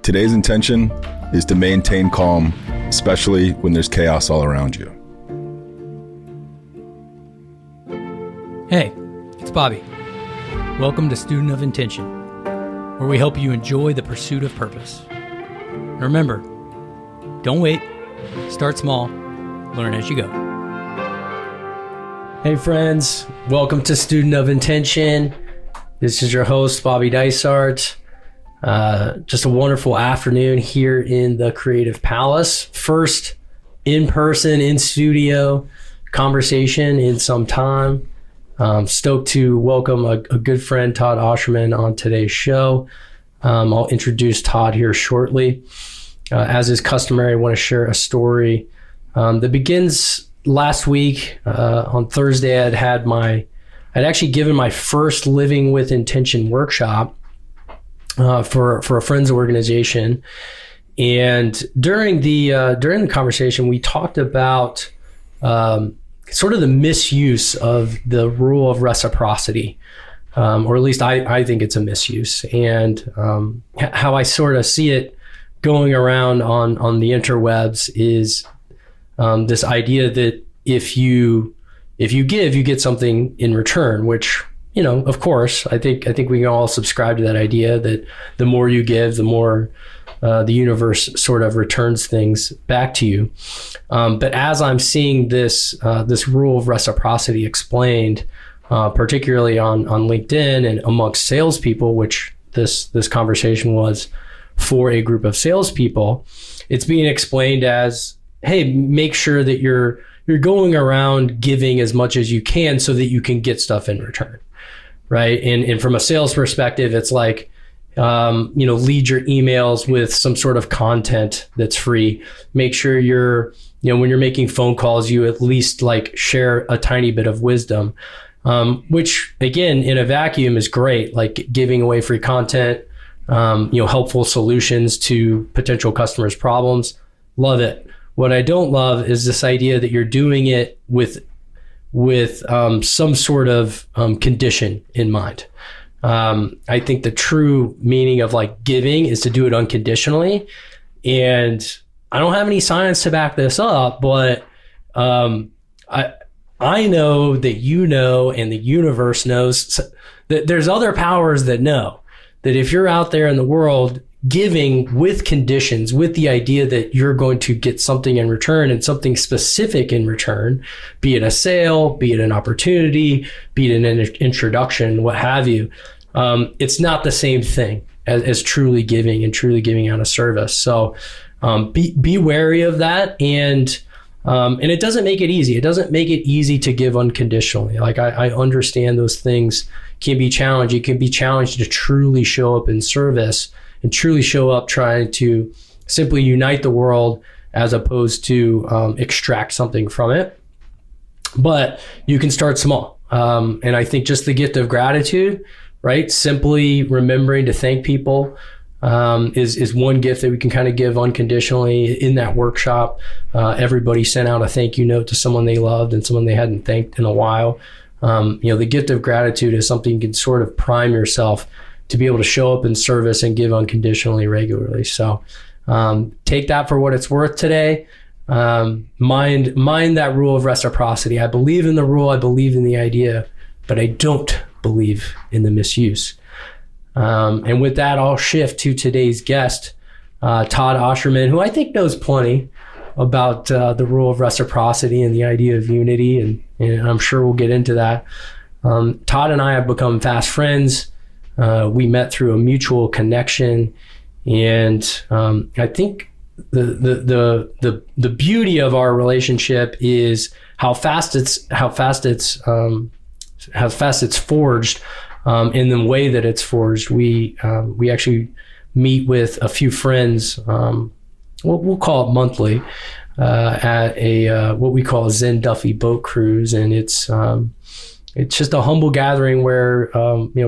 Today's intention is to maintain calm, especially when there's chaos all around you. Hey, it's Bobby. Welcome to Student of Intention, where we help you enjoy the pursuit of purpose. And remember, don't wait, start small, learn as you go. Hey friends, welcome to Student of Intention. This is your host, Bobby Dysart. Just a wonderful afternoon here in the Creative Palace. First in-person, in-studio conversation in some time. Stoked to welcome a good friend, Todd Ausherman, on today's show. I'll introduce Todd here shortly. As is customary, I want to share a story that begins last week. On Thursday, I'd actually given my first Living with Intention workshop for a friend's organization. And during the conversation, we talked about sort of the misuse of the rule of reciprocity, or at least I think it's a misuse, and how I sort of see it going around on the interwebs is this idea that if you give, you get something in return, which, you know, of course, I think we can all subscribe to that idea that the more you give, the more the universe sort of returns things back to you. But as I'm seeing this rule of reciprocity explained, particularly on LinkedIn and amongst salespeople, which this conversation was for a group of salespeople, it's being explained as, hey, make sure that you're going around giving as much as you can so that you can get stuff in return, right? And from a sales perspective, it's like, lead your emails with some sort of content that's free. Make sure when you're making phone calls, you at least like share a tiny bit of wisdom, which again, in a vacuum is great, like giving away free content, helpful solutions to potential customers' problems. Love it. What I don't love is this idea that you're doing it with some sort of condition in mind. I think the true meaning of like giving is to do it unconditionally. And I don't have any science to back this up, but I know that you know, and the universe knows that there's other powers that know that if you're out there in the world giving with conditions, with the idea that you're going to get something in return and something specific in return, be it a sale, be it an opportunity, be it an introduction, what have you, it's not the same thing as truly giving and truly giving out a service. So be wary of that. And it doesn't make it easy. It doesn't make it easy to give unconditionally. Like I understand those things can be challenged. You can be challenged to truly show up in service and truly show up trying to simply unite the world as opposed to extract something from it. But you can start small. And I think just the gift of gratitude, right? Simply remembering to thank people is one gift that we can kind of give unconditionally. In that workshop, everybody sent out a thank you note to someone they loved and someone they hadn't thanked in a while. The gift of gratitude is something you can sort of prime yourself to be able to show up in service and give unconditionally regularly. So take that for what it's worth today. Mind that rule of reciprocity. I believe in the rule, I believe in the idea, but I don't believe in the misuse. And with that, I'll shift to today's guest, Todd Ausherman, who I think knows plenty about the rule of reciprocity and the idea of unity, and I'm sure we'll get into that. Todd and I have become fast friends. We met through a mutual connection, and I think the beauty of our relationship is how fast it's forged, in the way that it's forged. We actually meet with a few friends. We'll call it monthly, at a what we call a Zen Duffy boat cruise, and it's just a humble gathering where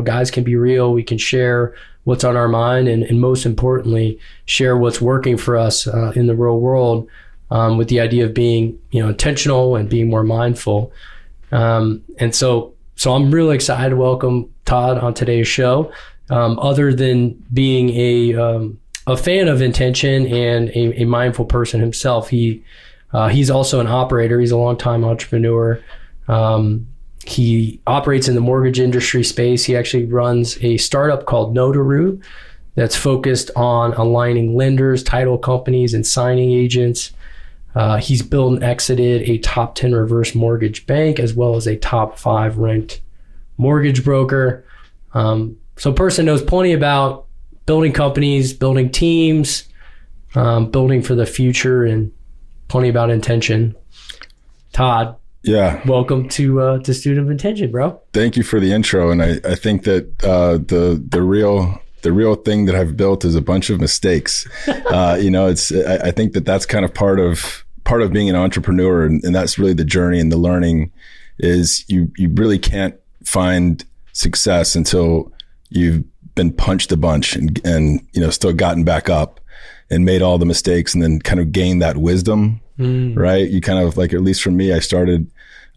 guys can be real. We can share what's on our mind, and most importantly, share what's working for us in the real world, with the idea of being intentional and being more mindful. And so I'm really excited to welcome Todd on today's show. Other than being a fan of intention and a mindful person himself. He's also an operator. He's a longtime entrepreneur. He operates in the mortgage industry space. He actually runs a startup called Notaroo that's focused on aligning lenders, title companies, and signing agents. He's built and exited a top 10 reverse mortgage bank, as well as a top 5 ranked mortgage broker. So a person knows plenty about building companies, building teams, building for the future, and plenty about intention. Todd. Yeah. Welcome to Student of Intention, bro. Thank you for the intro. And I think that the real thing that I've built is a bunch of mistakes. I think that that's kind of part of being an entrepreneur, and that's really the journey and the learning. Is you really can't find success until you've been punched a bunch and still gotten back up and made all the mistakes, and then kind of gained that wisdom. Right? You kind of, like, at least for me, I started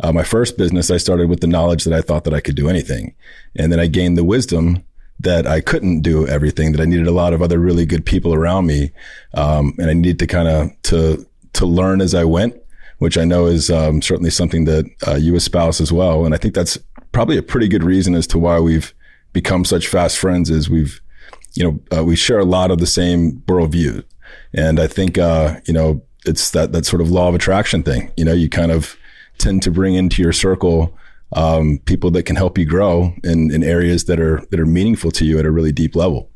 my first business. I started with the knowledge that I thought that I could do anything, and then I gained the wisdom that I couldn't do everything, that I needed a lot of other really good people around me. And I needed to kind of to learn as I went, which I know is certainly something that you espouse as well. And I think that's probably a pretty good reason as to why we've become such fast friends, is we share a lot of the same worldview. And I think, it's that sort of law of attraction thing. You kind of tend to bring into your circle people that can help you grow in areas that are meaningful to you at a really deep level.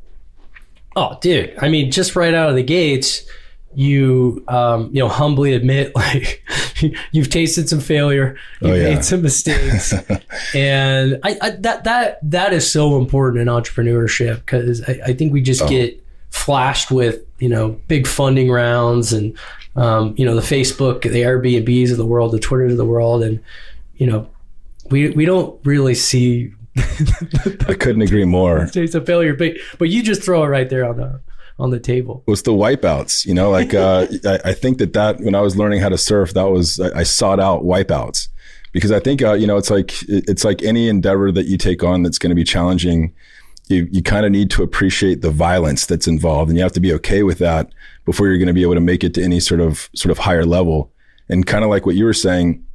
Oh, dude. I mean, just right out of the gates, you humbly admit, like, you've tasted some failure, you've made some mistakes. And that is so important in entrepreneurship, because I think we just get flashed with, big funding rounds and, the Facebook, the Airbnbs of the world, the Twitters of the world. And, we don't really see. I couldn't agree more. It's a failure, but you just throw it right there on the table. It was the wipeouts, I think that when I was learning how to surf, I sought out wipeouts, because I think, it's like any endeavor that you take on that's going to be challenging. You kind of need to appreciate the violence that's involved, and you have to be okay with that before you're going to be able to make it to any sort of higher level. And kind of like what you were saying,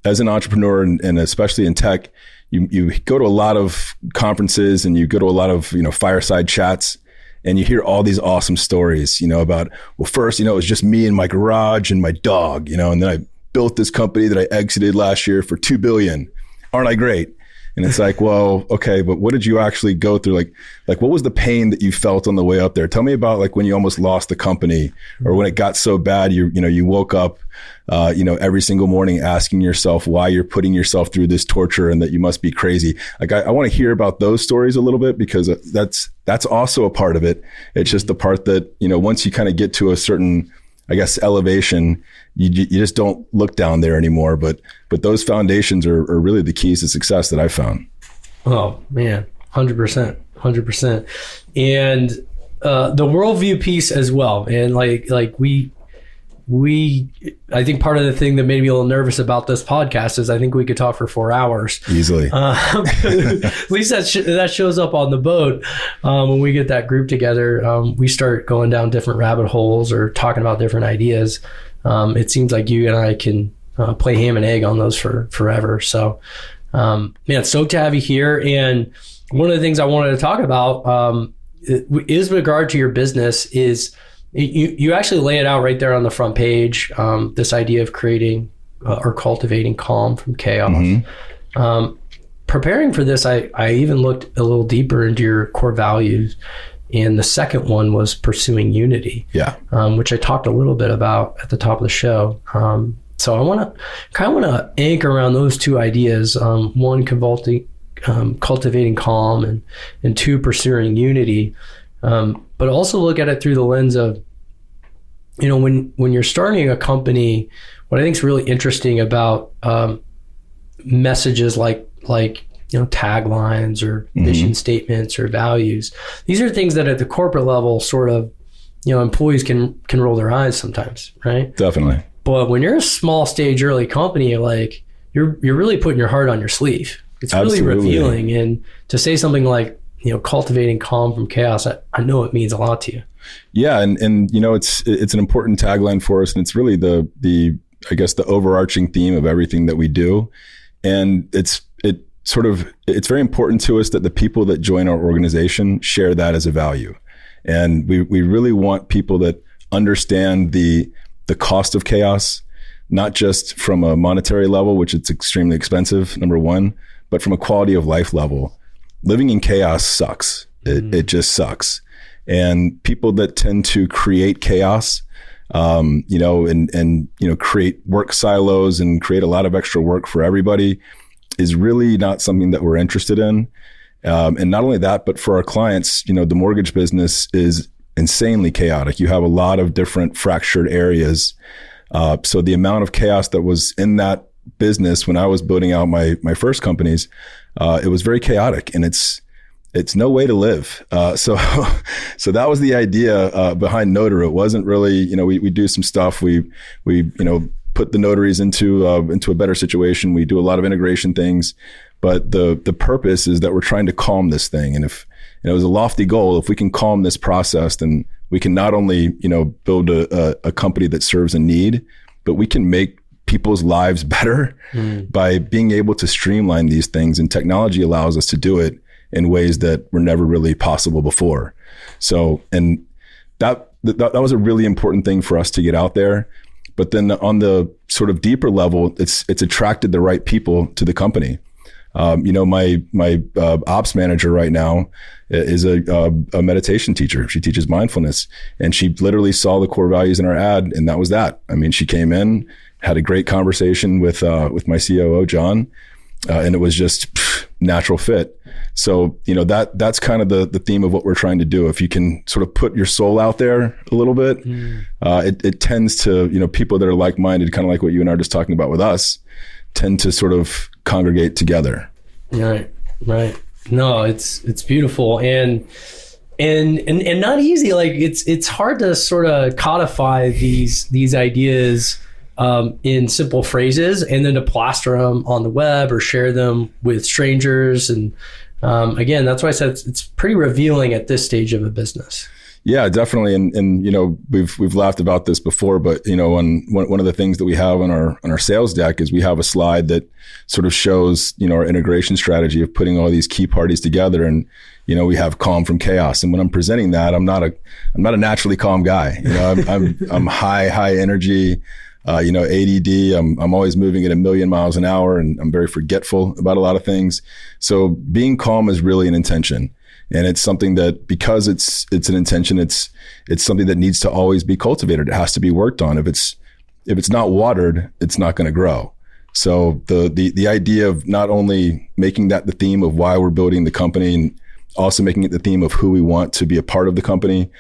as an entrepreneur, and especially in tech, you go to a lot of conferences and you go to a lot of, fireside chats, and you hear all these awesome stories, about, well, first, it was just me and my garage and my dog, and then I built this company that I exited last year for $2 billion. Aren't I great? And it's like, well, okay, but what did you actually go through? Like what was the pain that you felt on the way up there? Tell me about, like, when you almost lost the company, or when it got so bad, you woke up, every single morning asking yourself why you're putting yourself through this torture and that you must be crazy. Like, I want to hear about those stories a little bit, because that's also a part of it. It's just the part that, once you kind of get to a certain, I guess, elevation, you just don't look down there anymore. But those foundations are really the keys to success that I found. Oh man, 100%. And the worldview piece as well. And like we I think part of the thing that made me a little nervous about this podcast is I think we could talk for 4 hours easily. At least that shows up on the boat. When we get that group together, we start going down different rabbit holes or talking about different ideas. It seems like you and I can play ham and egg on those for forever. So, stoked to have you here. And one of the things I wanted to talk about is with regard to your business is you actually lay it out right there on the front page, this idea of creating or cultivating calm from chaos. Mm-hmm. Preparing for this, I even looked a little deeper into your core values. And the second one was pursuing unity, which I talked a little bit about at the top of the show. So I want to anchor around those two ideas. One, cultivating calm, and two, pursuing unity. But also look at it through the lens of, when you're starting a company, what I think is really interesting about messages like taglines or mission statements or values. These are things that at the corporate level, sort of, employees can roll their eyes sometimes, right? Definitely. But when you're a small stage early company, you're really putting your heart on your sleeve. It's really revealing. And to say something like, cultivating calm from chaos, I know it means a lot to you. Yeah. And it's an important tagline for us. And it's really the I guess the overarching theme of everything that we do. And it's very important to us that the people that join our organization share that as a value. And we really want people that understand the cost of chaos, not just from a monetary level, which it's extremely expensive, number one, but from a quality of life level. Living in chaos sucks. It just sucks. And people that tend to create chaos, and create work silos and create a lot of extra work for everybody is really not something that we're interested in. And not only that, but for our clients, the mortgage business is insanely chaotic. You have a lot of different fractured areas. So the amount of chaos that was in that business when I was building out my first companies, it was very chaotic, and it's no way to live. So that was the idea behind Notaroo. It wasn't really, we do some stuff. We put the notaries into a better situation. We do a lot of integration things, but the purpose is that we're trying to calm this thing. And if it was a lofty goal, if we can calm this process, then we can not only build a company that serves a need, but we can make people's lives better by being able to streamline these things. And technology allows us to do it in ways that were never really possible before. So, and that was a really important thing for us to get out there. But then on the sort of deeper level, it's attracted the right people to the company. My ops manager right now is a meditation teacher. She teaches mindfulness, and she literally saw the core values in our ad, and that was that. I mean, she came in, had a great conversation with my COO, John, and it was just natural fit. So, that's kind of the theme of what we're trying to do. If you can sort of put your soul out there a little bit, it tends to, people that are like-minded, kind of like what you and I are just talking about with us, tend to sort of congregate together. Right. No, it's beautiful and not easy. Like it's hard to sort of codify these ideas in simple phrases and then to plaster them on the web or share them with strangers. And again, that's why I said it's pretty revealing at this stage of a business. Yeah, definitely. And we've laughed about this before, but one of the things that we have on our sales deck is we have a slide that sort of shows, our integration strategy of putting all these key parties together. And, we have calm from chaos. And when I'm presenting that, I'm not a naturally calm guy. I'm high energy, ADD. I'm always moving at 1,000,000 miles an hour, and I'm very forgetful about a lot of things. So being calm is really an intention. And it's something that, because it's an intention, it's something that needs to always be cultivated. It has to be worked on. If it's not watered, it's not going to grow. So the idea of not only making that the theme of why we're building the company, and also making it the theme of who we want to be a part of the company,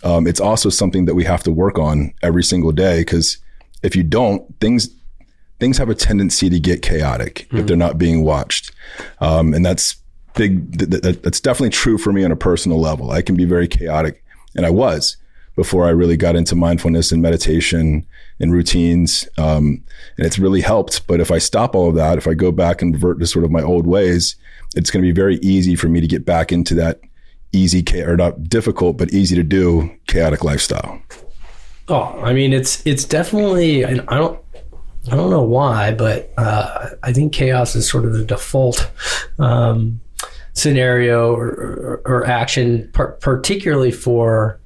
it's also something that we have to work on every single day. Because if you don't, things have a tendency to get chaotic if they're not being watched, and that's definitely true for me on a personal level. I can be very chaotic, and I was before I really got into mindfulness and meditation and routines. And it's really helped. But if I stop all of that, if I go back and revert to sort of my old ways, it's going to be very easy for me to get back into that or not difficult, but easy to do chaotic lifestyle. Oh, I mean, it's definitely, and I don't know why, but I think chaos is sort of the default scenario or action, particularly for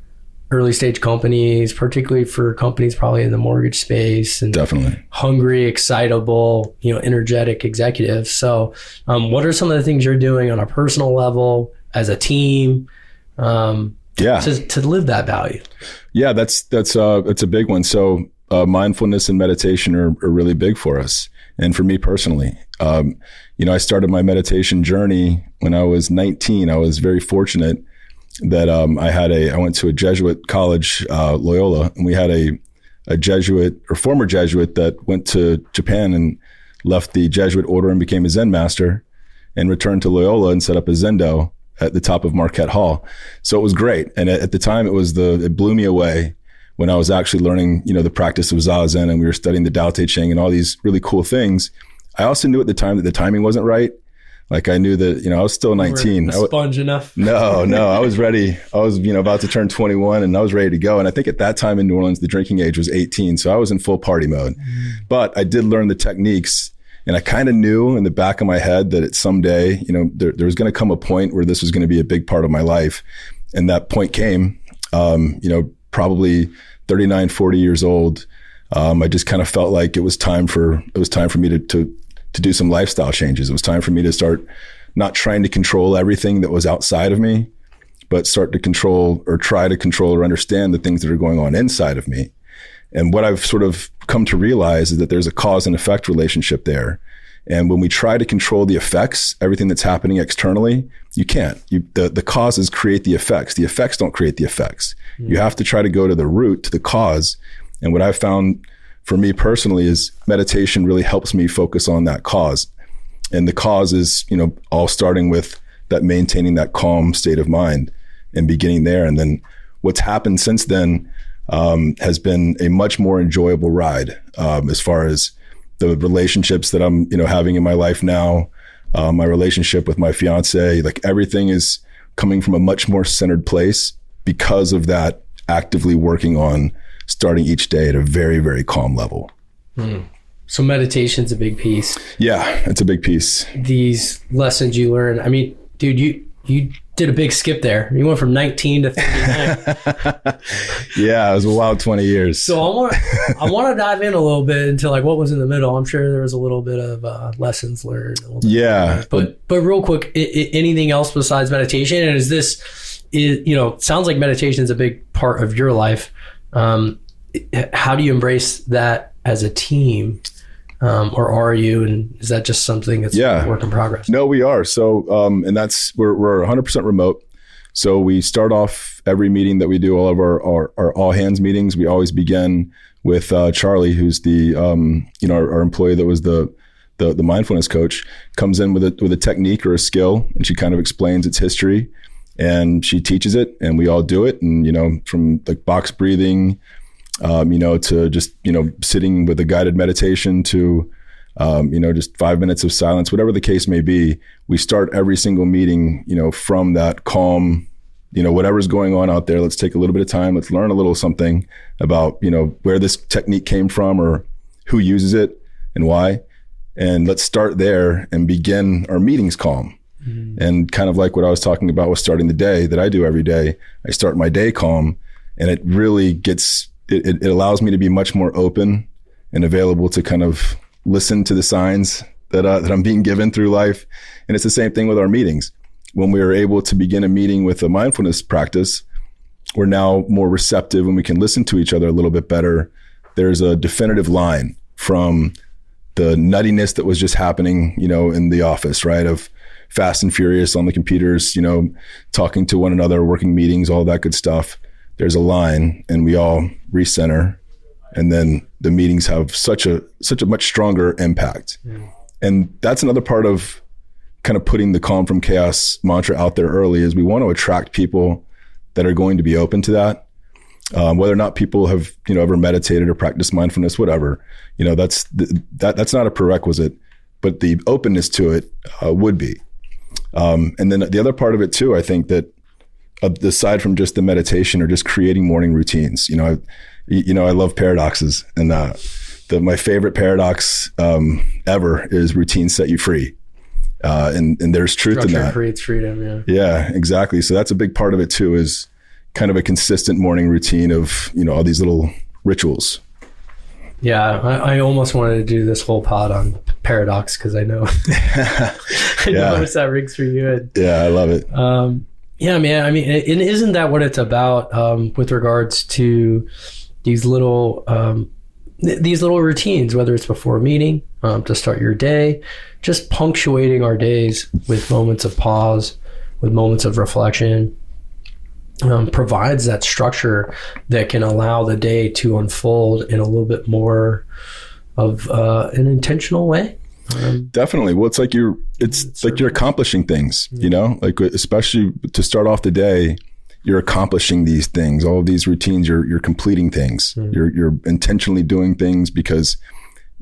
early stage companies, particularly for companies probably in the mortgage space, and definitely hungry, excitable, energetic executives. So what are some of the things you're doing on a personal level as a team to live that value? Yeah, that's a big one. So mindfulness and meditation are really big for us. And for me personally, I started my meditation journey when I was 19. I was very fortunate that I went to a Jesuit college, Loyola, and we had a Jesuit or former Jesuit that went to Japan and left the Jesuit order and became a Zen master, and returned to Loyola and set up a Zendo at the top of Marquette Hall. So it was great. And at the time it blew me away when I was actually learning, the practice of Zazen, and we were studying the Tao Te Ching and all these really cool things. I also knew at the time that the timing wasn't right. Like I knew that, I was still 19. A sponge enough? No, I was ready. I was, about to turn 21 and I was ready to go. And I think at that time in New Orleans, the drinking age was 18. So I was in full party mode, but I did learn the techniques, and I kind of knew in the back of my head that someday, there was going to come a point where this was going to be a big part of my life. And that point came, probably 39, 40 years old. I just kind of felt like it was time for me to do some lifestyle changes. It was time for me to start not trying to control everything that was outside of me, but start to control or try to control or understand the things that are going on inside of me. And what I've sort of come to realize is that there's a cause and effect relationship there. And when we try to control the effects, everything that's happening externally, you can't. The causes create the effects. The effects don't create the effects. You have to try to go to the root, to the cause. And what I've found for me personally is meditation really helps me focus on that cause. And the cause is, all starting with that maintaining that calm state of mind and beginning there. And then what's happened since then has been a much more enjoyable ride as far as the relationships that I'm, having in my life now, my relationship with my fiance, like everything is coming from a much more centered place because of that actively working on starting each day at a very, very calm level. So meditation's a big piece. Yeah, it's a big piece. These lessons you learn. I mean, dude, you did a big skip there. You went from 19 to 39. Yeah, it was a wild 20 years. So I want to dive in a little bit into like what was in the middle. I'm sure there was a little bit of lessons learned. Yeah. But real quick, anything else besides meditation? And sounds like meditation is a big part of your life. How do you embrace that as a team? Or are you, and is that just something that's a work in progress? No, we are. So, and we're 100% remote. So we start off every meeting that we do, all of our all hands meetings. We always begin with Charlie, who's the our employee that was the mindfulness coach, comes in with a technique or a skill, and she kind of explains its history, and she teaches it, and we all do it. And from like box breathing, to just, sitting with a guided meditation to, just 5 minutes of silence, whatever the case may be, we start every single meeting, from that calm, whatever's going on out there. Let's take a little bit of time. Let's learn a little something about, where this technique came from or who uses it and why. And let's start there and begin our meetings calm. Mm-hmm. And kind of like what I was talking about with starting the day that I do every day, I start my day calm, and it really it allows me to be much more open and available to kind of listen to the signs that I'm being given through life. And it's the same thing with our meetings. When we are able to begin a meeting with a mindfulness practice, we're now more receptive and we can listen to each other a little bit better. There's a definitive line from the nuttiness that was just happening, in the office, right? Of fast and furious on the computers, talking to one another, working meetings, all that good stuff. There's a line, and we all recenter, and then the meetings have such a much stronger impact. Mm. And that's another part of kind of putting the calm from chaos mantra out there early, is we want to attract people that are going to be open to that. Whether or not people have, ever meditated or practiced mindfulness, whatever, that's not a prerequisite, but the openness to it would be. And then the other part of it too, I think that aside from just the meditation or just creating morning routines, I love paradoxes, and my favorite paradox ever is routine set you free. And there's truth in that. Structure creates freedom. Yeah. Yeah, exactly. So that's a big part of it too, is kind of a consistent morning routine of, all these little rituals. Yeah. I almost wanted to do this whole pod on paradox, because I know, I know how much that rings for you. Yeah, I love it. Yeah, man. I mean, and isn't that what it's about with regards to these little routines, whether it's before a meeting, to start your day, just punctuating our days with moments of pause, with moments of reflection, provides that structure that can allow the day to unfold in a little bit more of an intentional way. Definitely. Well, it's like you're accomplishing things, like especially to start off the day, you're accomplishing these things, all of these routines, you're completing things. You're intentionally doing things because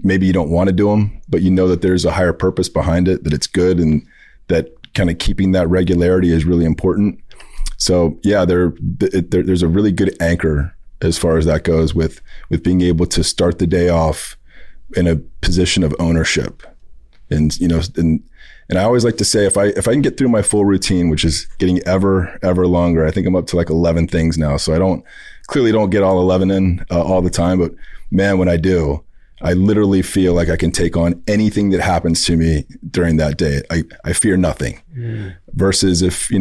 maybe you don't want to do them, but you know that there's a higher purpose behind it, that it's good, and that kind of keeping that regularity is really important. So yeah, there's a really good anchor as far as that goes with being able to start the day off in a position of ownership. And, and I always like to say, if I can get through my full routine, which is getting ever longer, I think I'm up to like 11 things now. So I clearly don't get all 11 in all the time, but man, when I do, I literally feel like I can take on anything that happens to me during that day. I fear nothing. Versus if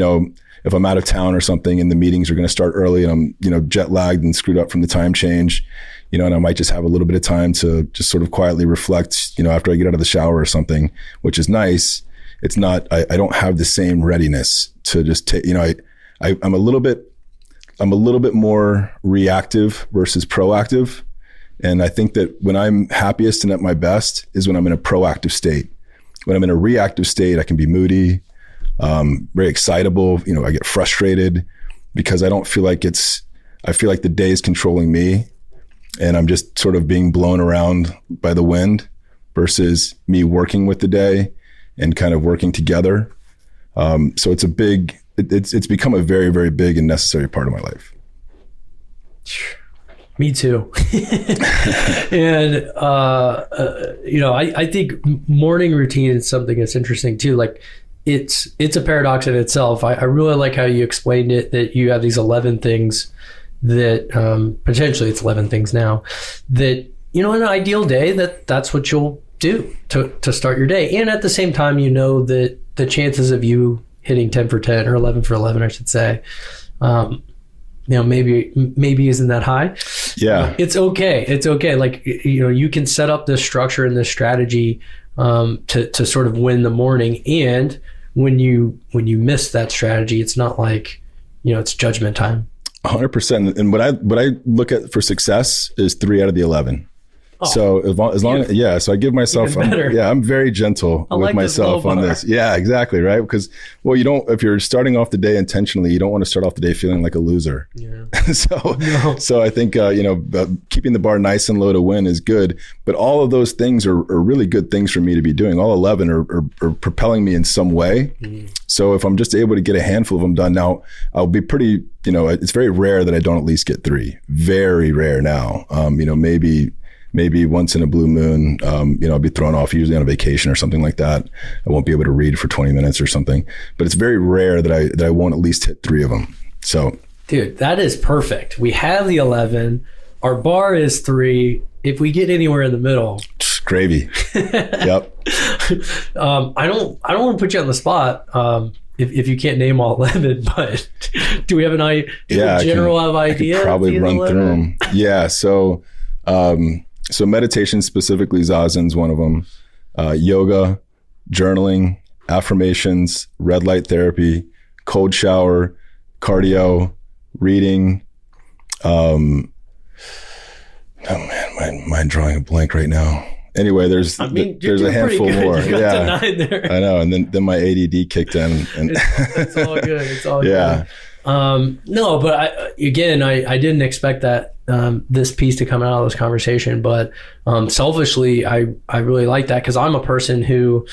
I'm out of town or something and the meetings are going to start early and I'm, jet lagged and screwed up from the time change, and I might just have a little bit of time to just sort of quietly reflect, after I get out of the shower or something, which is nice. It's not, I don't have the same readiness to just take, I'm a little bit more reactive versus proactive. And I think that when I'm happiest and at my best is when I'm in a proactive state. When I'm in a reactive state, I can be moody, very excitable. I get frustrated because I feel like the day is controlling me and I'm just sort of being blown around by the wind versus me working with the day and kind of working together. So it's become a very, very big and necessary part of my life. Me too. And, I think morning routine is something that's interesting too. Like it's a paradox in itself. I really like how you explained it, that you have these 11 things that, potentially it's 11 things now that, in an ideal day that's what you'll do to start your day. And at the same time, that the chances of you hitting 10 for 10 or 11 for 11, I should say, maybe isn't that high. Yeah. It's okay. It's okay. Like, you can set up this structure and this strategy, to sort of win the morning. And when you miss that strategy, it's not like, it's judgment time. 100%. And what I look at for success is 3 out of the 11. Oh, so so I give myself, I'm very gentle with myself on this. Yeah, exactly. Right. Because, if you're starting off the day intentionally, you don't want to start off the day feeling like a loser. Yeah. So I think, keeping the bar nice and low to win is good, but all of those things are really good things for me to be doing. All 11 are propelling me in some way. Mm-hmm. So if I'm just able to get a handful of them done now, I'll be pretty, it's very rare that I don't at least get 3. Very rare now. Maybe once in a blue moon, I'll be thrown off, usually on a vacation or something like that. I won't be able to read for 20 minutes or something, but it's very rare that I won't at least hit 3 of them. So, dude, that is perfect. We have the 11. Our bar is 3. If we get anywhere in the middle, gravy. Yep. I don't want to put you on the spot. If you can't name all 11, but do we have an idea? Yeah, I could probably run through them. Yeah. So meditation, specifically Zazen's one of them, yoga, journaling, affirmations, red light therapy, cold shower, cardio, reading. Oh man, my mind drawing a blank right now. Anyway, there's a handful more. Yeah, there. I know. And then my ADD kicked in. And it's all good. It's all good. No, but I didn't expect that this piece to come out of this conversation. But selfishly, I really like that because I'm a person who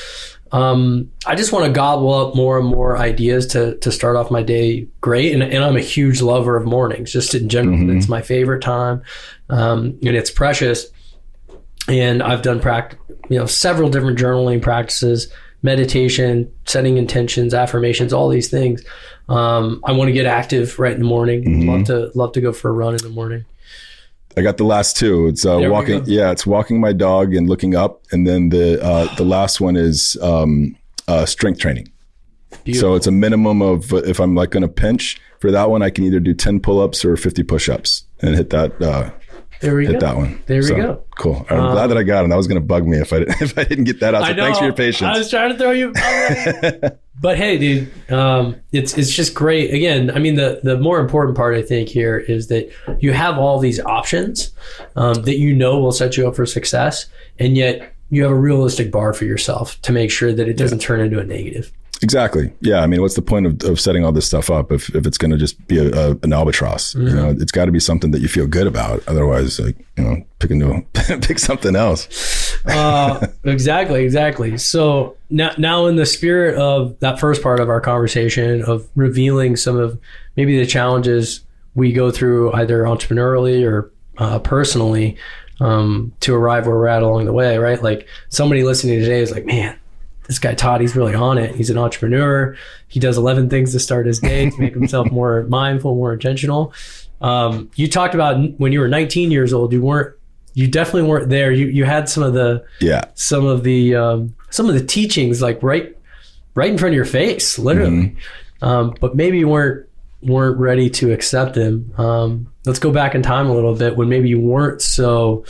I just want to gobble up more and more ideas to start off my day great. And I'm a huge lover of mornings, just in general. Mm-hmm. It's my favorite time, and it's precious. And I've done several different journaling practices, meditation, setting intentions, affirmations, all these things. I want to get active right in the morning. Mm-hmm. Love to go for a run in the morning. I got the last 2. It's walking. Yeah, it's walking my dog and looking up, and then the last one is strength training. Beautiful. So it's a minimum of, if I'm like going to pinch for that one, I can either do 10 pull-ups or 50 push-ups and hit that. There we go. That one. There we go. Cool. I'm glad that I got it. That was going to bug me if I didn't get that out. So thanks for your patience. I was trying to throw you. But hey, dude, it's just great. Again, I mean, the more important part I think here is that you have all these options that will set you up for success, and yet you have a realistic bar for yourself to make sure that it doesn't turn into a negative. Exactly. Yeah. I mean, what's the point of setting all this stuff up if it's going to just be an albatross? You know, it's got to be something that you feel good about. Otherwise, like, you know, pick something else. Exactly. So now in the spirit of that first part of our conversation of revealing some of maybe the challenges we go through either entrepreneurially or personally to arrive where we're at along the way, right? Like somebody listening today is like, man, this guy Todd, he's really on it. He's an entrepreneur. He does 11 things to start his day to make himself more mindful, more intentional. You talked about when you were 19 years old, you definitely weren't there. You had some of the teachings like right in front of your face, literally. But maybe you weren't ready to accept them. Let's go back in time a little bit when maybe you weren't so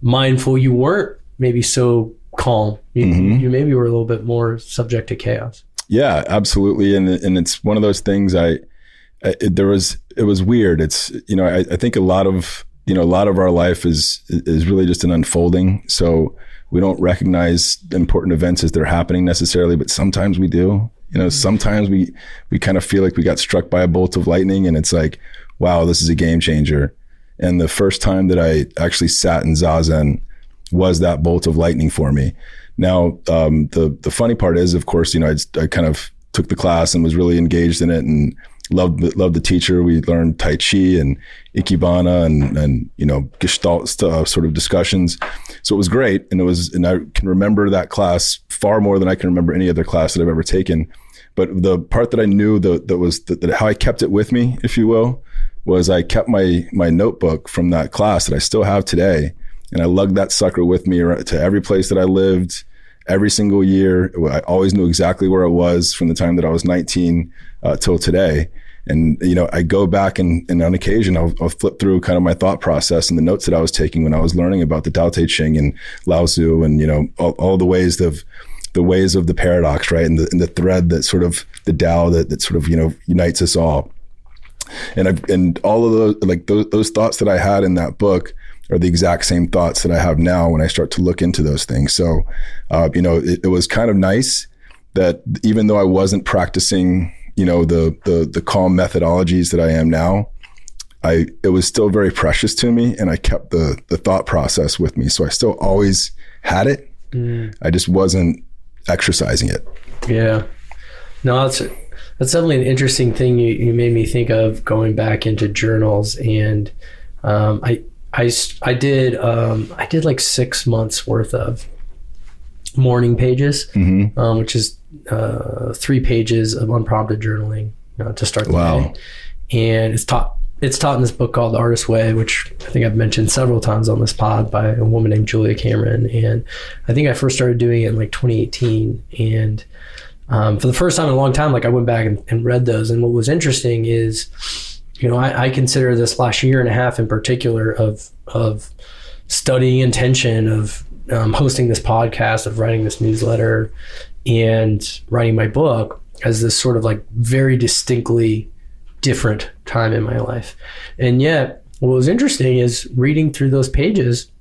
mindful. You weren't maybe so calm. You maybe were a little bit more subject to chaos. Yeah, absolutely. And it's one of those things it was weird. It's, you know, I think a lot of our life is really just an unfolding. So we don't recognize important events as they're happening necessarily, but sometimes we do. You know, sometimes we kind of feel like we got struck by a bolt of lightning and it's like, wow, this is a game changer. And the first time that I actually sat in Zazen was that bolt of lightning for me. Now, the funny part is, of course, you know, I kind of took the class and was really engaged in it and loved the teacher. We learned Tai Chi and Ikebana and you know, Gestalt sort of discussions. So it was great. And I can remember that class far more than I can remember any other class that I've ever taken. But the part that I knew that how I kept it with me, if you will, was I kept my notebook from that class that I still have today. And I lugged that sucker with me to every place that I lived every single year. I always knew exactly where it was from the time that I was 19 till today. And, you know, I go back and on occasion, I'll flip through kind of my thought process and the notes that I was taking when I was learning about the Tao Te Ching and Lao Tzu and, you know, all the ways of the paradox, right? And the thread that sort of the Tao that sort of, you know, unites us all. And all of those, like those thoughts that I had in that book are the exact same thoughts that I have now when I start to look into those things. So, you know, it was kind of nice that even though I wasn't practicing, you know, the calm methodologies that I am now, it was still very precious to me, and I kept the thought process with me. So I still always had it. I just wasn't exercising it. Yeah. No, that's definitely an interesting thing you made me think of, going back into journals. And I did like 6 months worth of morning pages, which is 3 pages of unprompted journaling to start the day. And it's taught in this book called The Artist's Way, which I think I've mentioned several times on this pod, by a woman named Julia Cameron. And I think I first started doing it in like 2018. And for the first time in a long time, like I went back and read those. And what was interesting is, you know, I consider this last year and a half in particular of studying intention, of hosting this podcast, of writing this newsletter, and writing my book as this sort of like very distinctly different time in my life. And yet what was interesting is reading through those pages,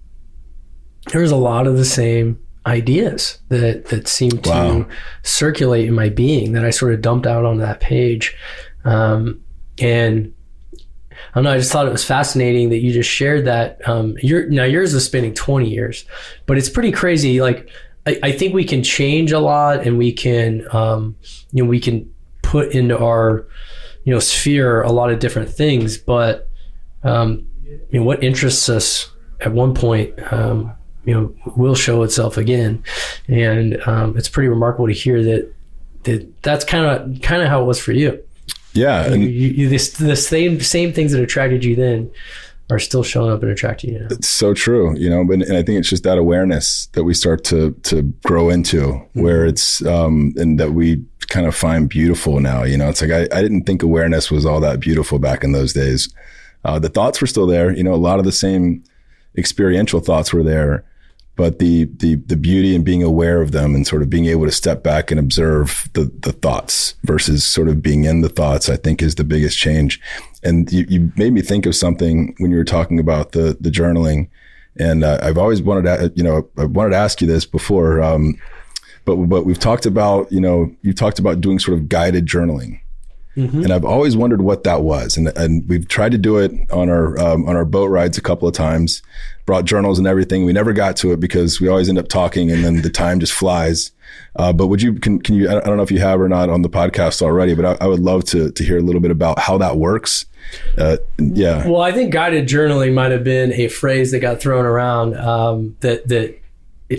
there's a lot of the same ideas that seem to circulate in my being that I sort of dumped out on that page. And I don't know, I just thought it was fascinating that you just shared that. Yours is spanning 20 years, but it's pretty crazy. Like, I think we can change a lot, and we can, we can put into our, sphere a lot of different things, but, what interests us at one point, will show itself again. And, it's pretty remarkable to hear that's kind of how it was for you. Yeah. And the same things that attracted you then are still showing up and attracting you now. It's so true, and I think it's just that awareness that we start to grow into, where it's, and that we kind of find beautiful now. It's like, I didn't think awareness was all that beautiful back in those days. The thoughts were still there, a lot of the same experiential thoughts were there, but the beauty in being aware of them and sort of being able to step back and observe the thoughts versus sort of being in the thoughts, I think is the biggest change. And you made me think of something when you were talking about the journaling. And I've always wanted to, I wanted to ask you this before. but we've talked about, you talked about doing sort of guided journaling. And I've always wondered what that was. And we've tried to do it on our boat rides a couple of times, brought journals and everything. We never got to it because we always end up talking and then the time just flies. But can you, I don't know if you have or not on the podcast already, but I would love to hear a little bit about how that works. Yeah. Well, I think guided journaling might have been a phrase that got thrown around that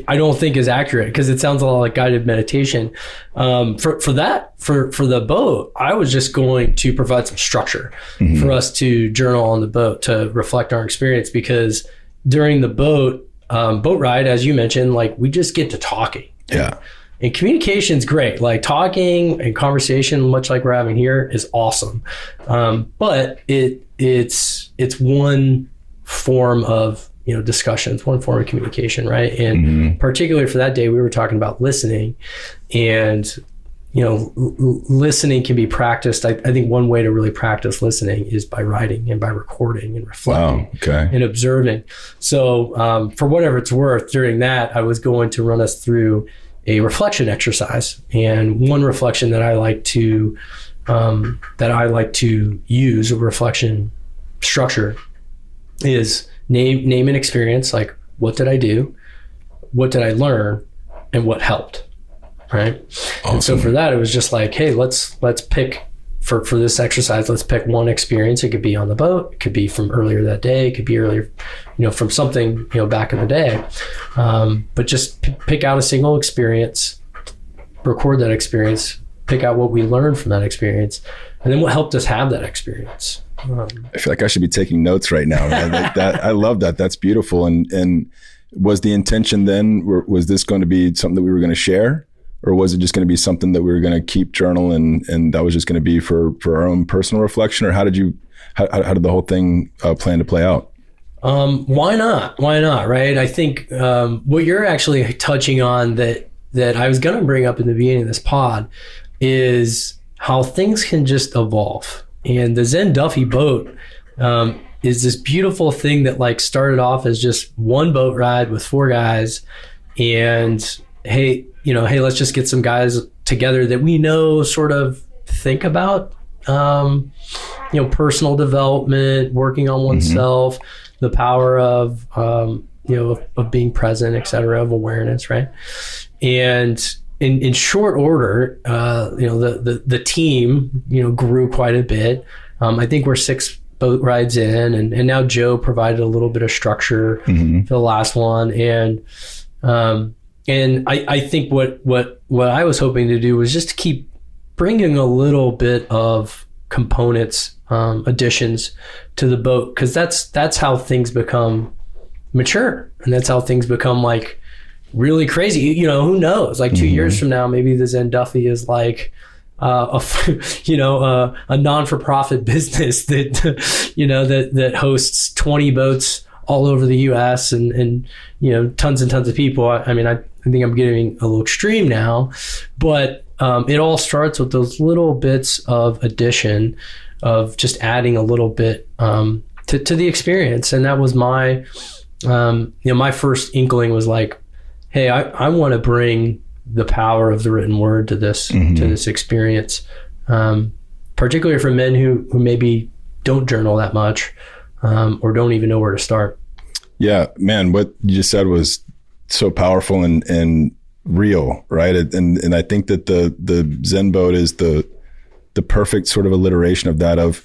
I don't think is accurate, because it sounds a lot like guided meditation. For the boat, I was just going to provide some structure for us to journal on the boat, to reflect our experience, because during the boat ride, as you mentioned, like, we just get to talking. Yeah. And communication's great. Like, talking and conversation, much like we're having here, is awesome. But it's one form of discussions, one form of communication, right? And particularly for that day, we were talking about listening, and listening can be practiced. I think one way to really practice listening is by writing and by recording and reflecting and observing. So for whatever it's worth, during that, I was going to run us through a reflection exercise. And one reflection that I like to use, a reflection structure, is name an experience, like, what did I do, what did I learn, and what helped, right? Awesome. And so for that, it was just like, hey, let's pick, for this exercise, let's pick one experience. It could be on the boat, it could be from earlier that day, it could be earlier, from something, back in the day. But just pick out a single experience, record that experience, pick out what we learned from that experience, and then what helped us have that experience. I feel like I should be taking notes right now, man. I love that. That's beautiful. And was the intention then, was this going to be something that we were going to share, or was it just going to be something that we were going to keep journal and that was just going to be for our own personal reflection? Or how did the whole thing plan to play out? Why not? Right? I think what you're actually touching on that I was going to bring up in the beginning of this pod is how things can just evolve. And the Zen Duffy boat is this beautiful thing that, like, started off as just one boat ride with 4 guys, and hey, let's just get some guys together that we know sort of think about, personal development, working on oneself, the power of, of being present, et cetera, of awareness, right? And in short order, the team, grew quite a bit. I think we're 6 boat rides in, and now Joe provided a little bit of structure for the last one. And I think what I was hoping to do was just to keep bringing a little bit of components, additions to the boat, because that's how things become mature, and that's how things become, like, really crazy. Who knows? Like 2 years from now, maybe the Zen Duffy is like a non-for-profit business that hosts 20 boats all over the U.S. and tons and tons of people. I mean, I think I'm getting a little extreme now, but it all starts with those little bits of addition, of just adding a little bit to the experience. And that was my my first inkling was like, hey, I want to bring the power of the written word to this experience, particularly for men who maybe don't journal that much, or don't even know where to start. Yeah, man, what you just said was so powerful and real, right? And I think that the Zen boat is the perfect sort of alliteration of that. Of,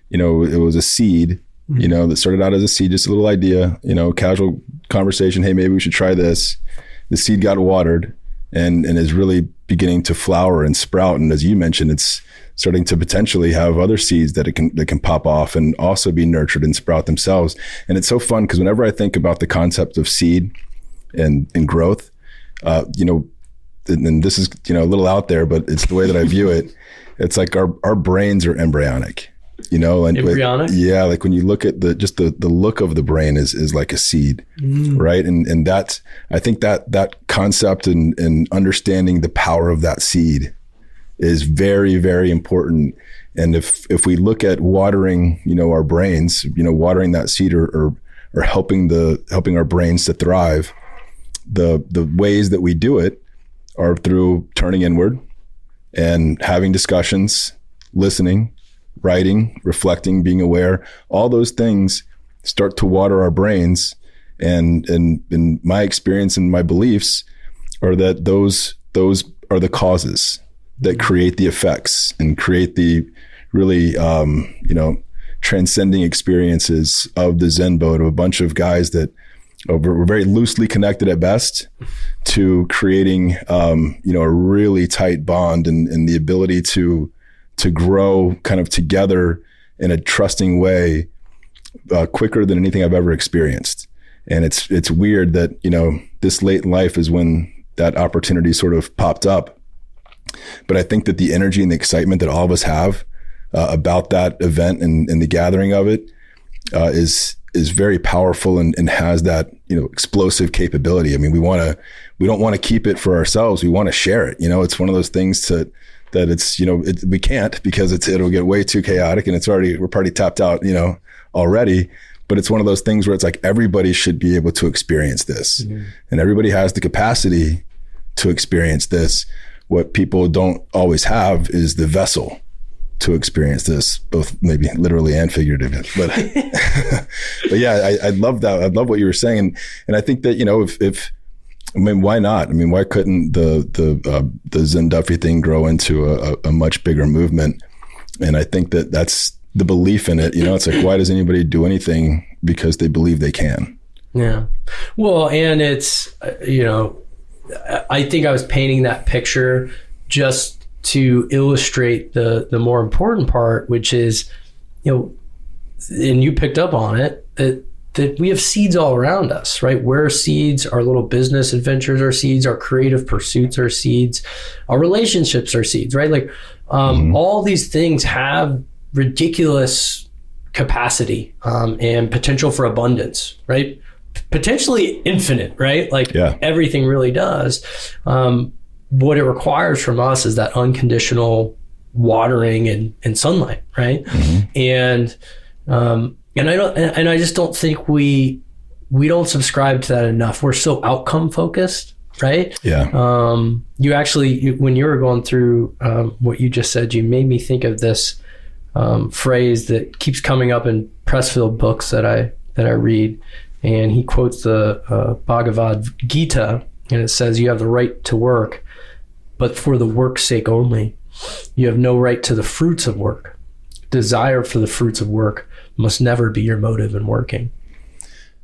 it was a seed, that started out as a seed, just a little idea, casual conversation. Hey, maybe we should try this. The seed got watered and is really beginning to flower and sprout. And as you mentioned, it's starting to potentially have other seeds that can pop off and also be nurtured and sprout themselves. And it's so fun because whenever I think about the concept of seed and growth, and this is, a little out there, but it's the way that I view it. It's like our brains are embryonic. And embryonic? Like when you look at the look of the brain is like a seed, right? And that's, I think that concept and understanding the power of that seed is very, very important. And if we look at watering, our brains, watering that seed or helping our brains to thrive, the ways that we do it are through turning inward and having discussions, listening, writing, reflecting, being aware. All those things start to water our brains. And in my experience and my beliefs are that those are the causes that create the effects and create the really, transcending experiences of the Zen boat of a bunch of guys that were very loosely connected at best to creating, a really tight bond and the ability to grow kind of together in a trusting way, quicker than anything I've ever experienced. And it's weird that, this late in life is when that opportunity sort of popped up. But I think that the energy and the excitement that all of us have about that event and the gathering of it is very powerful and has that, explosive capability. I mean, we don't want to keep it for ourselves. We want to share it. It's one of those things that it's, we can't because it'll get way too chaotic and we're already tapped out, already. But it's one of those things where it's like everybody should be able to experience this, and everybody has the capacity to experience this. What people don't always have is the vessel to experience this, both maybe literally and figuratively. But but yeah, I love that. I love what you were saying, and I think that why not? I mean, why couldn't the Zen Duffy thing grow into a much bigger movement? And I think that that's the belief in it. It's like, why does anybody do anything? Because they believe they can. Yeah. Well, and it's I think I was painting that picture just to illustrate the more important part, which is, and you picked up on it, that we have seeds all around us, right? Where seeds, our little business adventures are seeds, our creative pursuits are seeds, our relationships are seeds, right? Like all these things have ridiculous capacity and potential for abundance, right? Potentially infinite, right? Like everything really does. What it requires from us is that unconditional watering and sunlight, right? And I just don't think we don't subscribe to that enough. We're so outcome focused, right? Yeah. You actually, when you were going through what you just said, you made me think of this phrase that keeps coming up in Pressfield books that I read. And he quotes the Bhagavad Gita, and it says, "You have the right to work, but for the work's sake only. You have no right to the fruits of work. Desire for the fruits of work must never be your motive in working."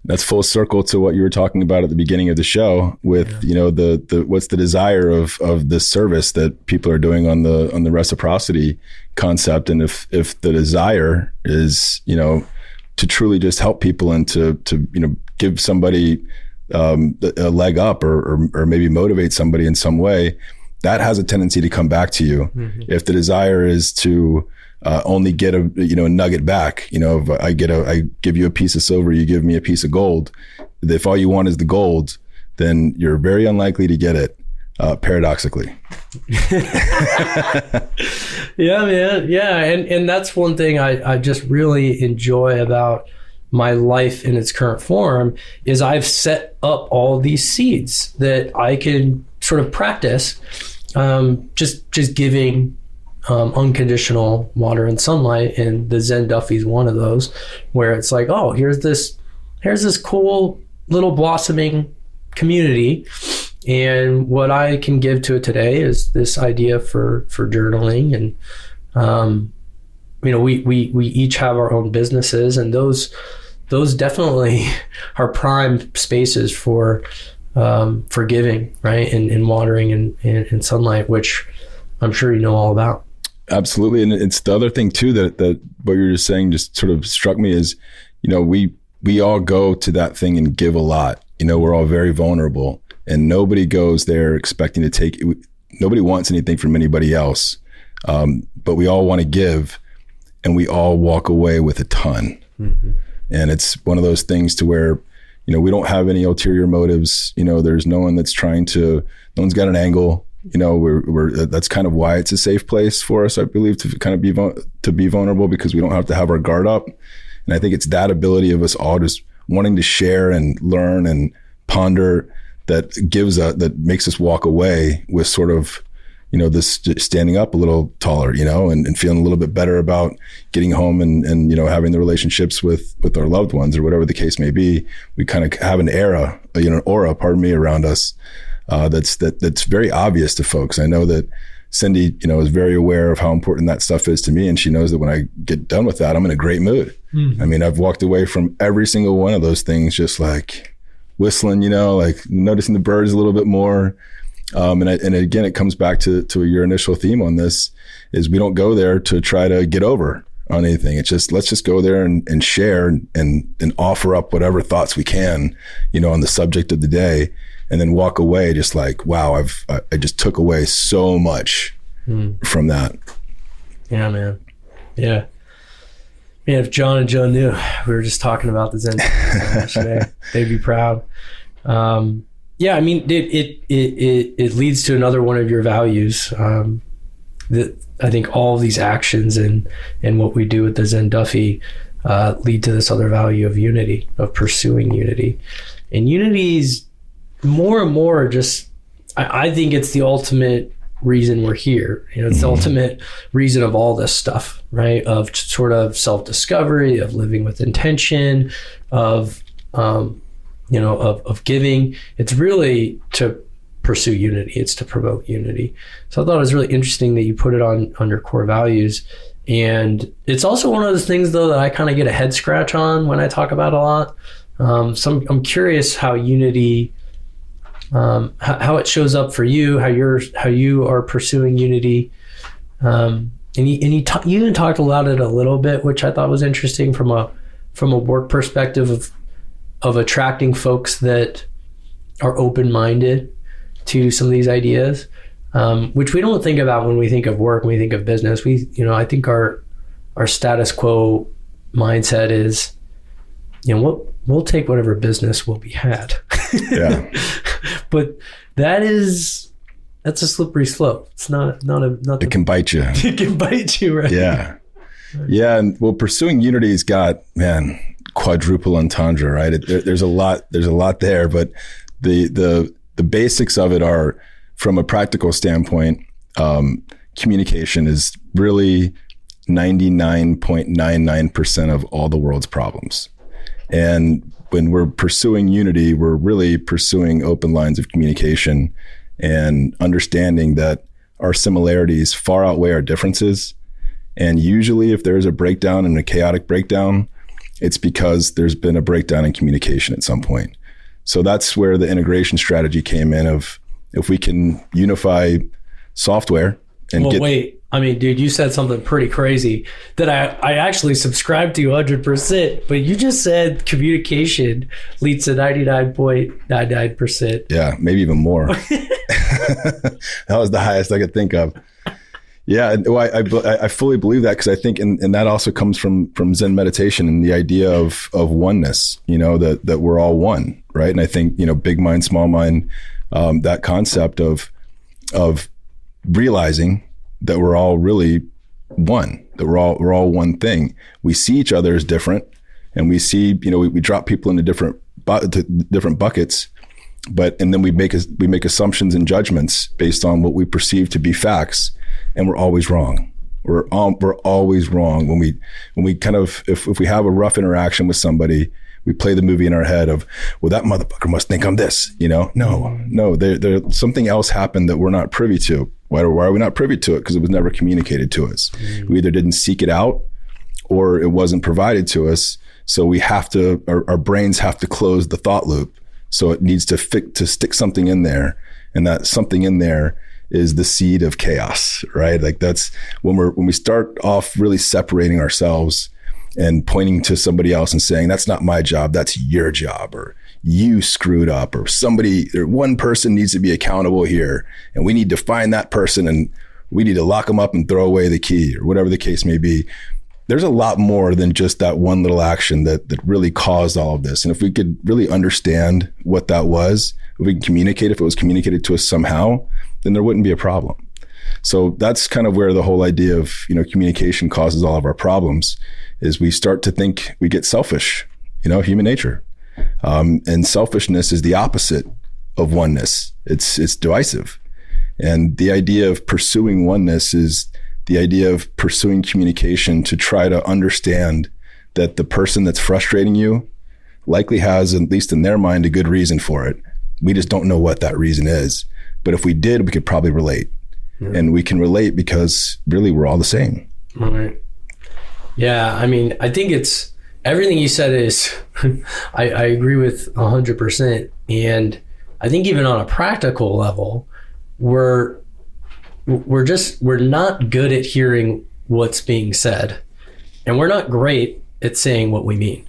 That's full circle to what you were talking about at the beginning of the show with, the what's the desire of this service that people are doing on the reciprocity concept. And if the desire is, to truly just help people and to give somebody a leg up or maybe motivate somebody in some way, that has a tendency to come back to you. If the desire is to only get a nugget back, if I give you a piece of silver, you give me a piece of gold. If all you want is the gold, then you're very unlikely to get it. Paradoxically. Yeah, man. Yeah. And that's one thing I just really enjoy about my life in its current form is I've set up all these seeds that I can sort of practice, just giving unconditional water and sunlight. And the Zen Duffy is one of those where it's like, oh, here's this cool little blossoming community. And what I can give to it today is this idea for journaling. And, we each have our own businesses, and those definitely are prime spaces for giving, right? And watering and sunlight, which I'm sure you know all about. Absolutely. And it's the other thing too, that what you're just saying just sort of struck me is, we all go to that thing and give a lot. We're all very vulnerable. And nobody goes there expecting to take, nobody wants anything from anybody else. But we all want to give, and we all walk away with a ton. And it's one of those things to where, we don't have any ulterior motives. There's no one that's trying to, no one's got an angle. That's kind of why it's a safe place for us, I believe, to kind of be vulnerable, because we don't have to have our guard up. And I think it's that ability of us all just wanting to share and learn and ponder that makes us walk away with sort of, this standing up a little taller, and feeling a little bit better about getting home and having the relationships with our loved ones or whatever the case may be. We kind of have an aura around us that's very obvious to folks. I know that Cindy, is very aware of how important that stuff is to me. And she knows that when I get done with that, I'm in a great mood. I mean, I've walked away from every single one of those things just like whistling, like noticing the birds a little bit more. And again, it comes back to your initial theme on this is we don't go there to try to get over on anything. It's just, let's just go there and share and offer up whatever thoughts we can, on the subject of the day, and then walk away just like, wow, I just took away so much from that. Yeah, man. Yeah. Man, if John and Joe knew we were just talking about the Zen today, they'd be proud. Yeah, I mean, it leads to another one of your values. That I think all of these actions and what we do with the Zen Duffy lead to this other value of unity, of pursuing unity. And unity is more and more just, I think it's the ultimate reason we're here. It's the ultimate reason of all this stuff, right? Of sort of self-discovery, of living with intention, of giving. It's really to pursue unity. It's to promote unity. So I thought it was really interesting that you put it on your core values. And it's also one of those things, though, that I kind of get a head scratch on when I talk about a lot. So I'm curious how unity, how it shows up for you, how you are pursuing unity. And you even talked about it a little bit, which I thought was interesting from a work perspective of attracting folks that are open-minded to some of these ideas, which we don't think about when we think of work, when we think of business. I think our status quo mindset is, we'll take whatever business will be had. Yeah. But that's a slippery slope. It's not it can bite you. It can bite you, right? Yeah. Yeah. And pursuing unity's got, man, quadruple entendre, right? There's a lot there, but the basics of it are, from a practical standpoint, communication is really 99.99% of all the world's problems. And when we're pursuing unity, we're really pursuing open lines of communication and understanding that our similarities far outweigh our differences. And usually if there's a breakdown and a chaotic breakdown, it's because there's been a breakdown in communication at some point. So that's where the integration strategy came in of, if we can unify software and wait, I mean, dude, you said something pretty crazy that I actually subscribe to 100%, but you just said communication leads to 99.99%. Yeah, maybe even more. That was the highest I could think of. Yeah, I fully believe that, because I think, and that also comes from Zen meditation and the idea of oneness, that we're all one, right? And I think, big mind, small mind, that concept of realizing that we're all really one, that we're all one thing. We see each other as different, and we see, we drop people into different buckets, and then we make assumptions and judgments based on what we perceive to be facts. And we're always wrong. We're always wrong when we kind of, if we have a rough interaction with somebody, we play the movie in our head of, well, that motherfucker must think I'm this, No, there something else happened that we're not privy to. Why are we not privy to it? Because it was never communicated to us. We either didn't seek it out, or it wasn't provided to us. So we have to, our brains have to close the thought loop. So it needs to stick something in there, and that something in there is the seed of chaos, right? Like that's when we start off really separating ourselves and pointing to somebody else and saying, that's not my job, that's your job, or you screwed up, or one person needs to be accountable here, and we need to find that person and we need to lock them up and throw away the key, or whatever the case may be. There's a lot more than just that one little action that really caused all of this. And if we could really understand what that was, if we can communicate, if it was communicated to us somehow, then there wouldn't be a problem. So that's kind of where the whole idea of, communication causes all of our problems, is we start to think, we get selfish, human nature. And selfishness is the opposite of oneness. It's divisive. And the idea of pursuing oneness is the idea of pursuing communication to try to understand that the person that's frustrating you likely has, at least in their mind, a good reason for it. We just don't know what that reason is. But if we did, we could probably relate. Yeah. And we can relate because really we're all the same. Right. Yeah. I mean, I think it's everything you said is, I agree with 100%. And I think even on a practical level, we're not good at hearing what's being said, and we're not great at saying what we mean.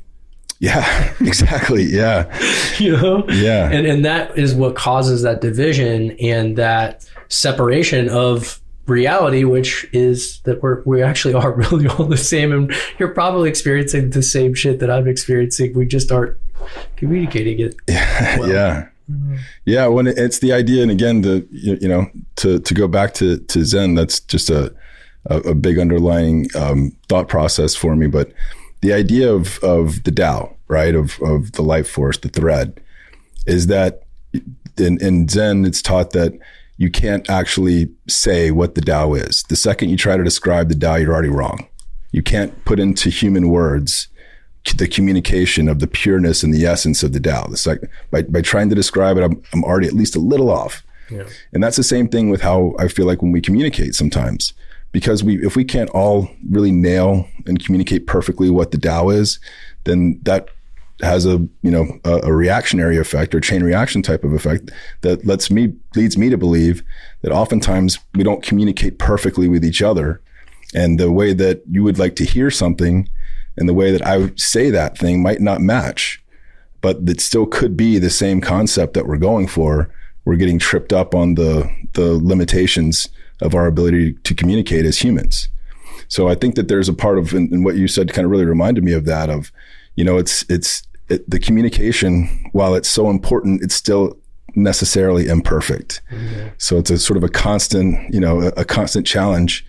Yeah, exactly. Yeah. Yeah. And that is what causes that division and that separation of reality, which is that we actually are really all the same, and you're probably experiencing the same shit that I'm experiencing. We just aren't communicating it. Yeah. Well. Yeah. Yeah, when it's the idea, and again, to go back to Zen, that's just a big underlying thought process for me. But the idea of the Tao, right, of the life force, the thread, is that in Zen, it's taught that you can't actually say what the Tao is. The second you try to describe the Tao, you're already wrong. You can't put into human words the communication of the pureness and the essence of the Tao. It's like by trying to describe it, I'm already at least a little off. Yeah. And that's the same thing with how I feel like when we communicate sometimes, because if we can't all really nail and communicate perfectly what the Tao is, then that has a reactionary effect or chain reaction type of effect that leads me to believe that oftentimes we don't communicate perfectly with each other. And the way that you would like to hear something and the way that I would say that thing might not match, but it still could be the same concept that we're going for. We're getting tripped up on the limitations of our ability to communicate as humans. So I think that there's a part of, and what you said kind of really reminded me of that, of, the communication, while it's so important, it's still necessarily imperfect. Mm-hmm. So it's a sort of a constant challenge.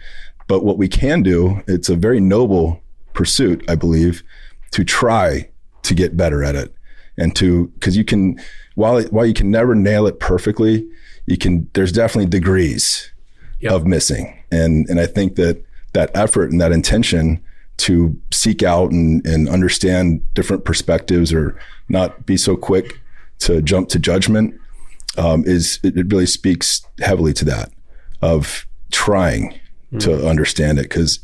But what we can do, it's a very noble pursuit, I believe, to try to get better at it. And because you can, while you can never nail it perfectly, there's definitely degrees of missing. And I think that effort and that intention to seek out and understand different perspectives, or not be so quick to jump to judgment, it really speaks heavily to that, of trying to understand it. Because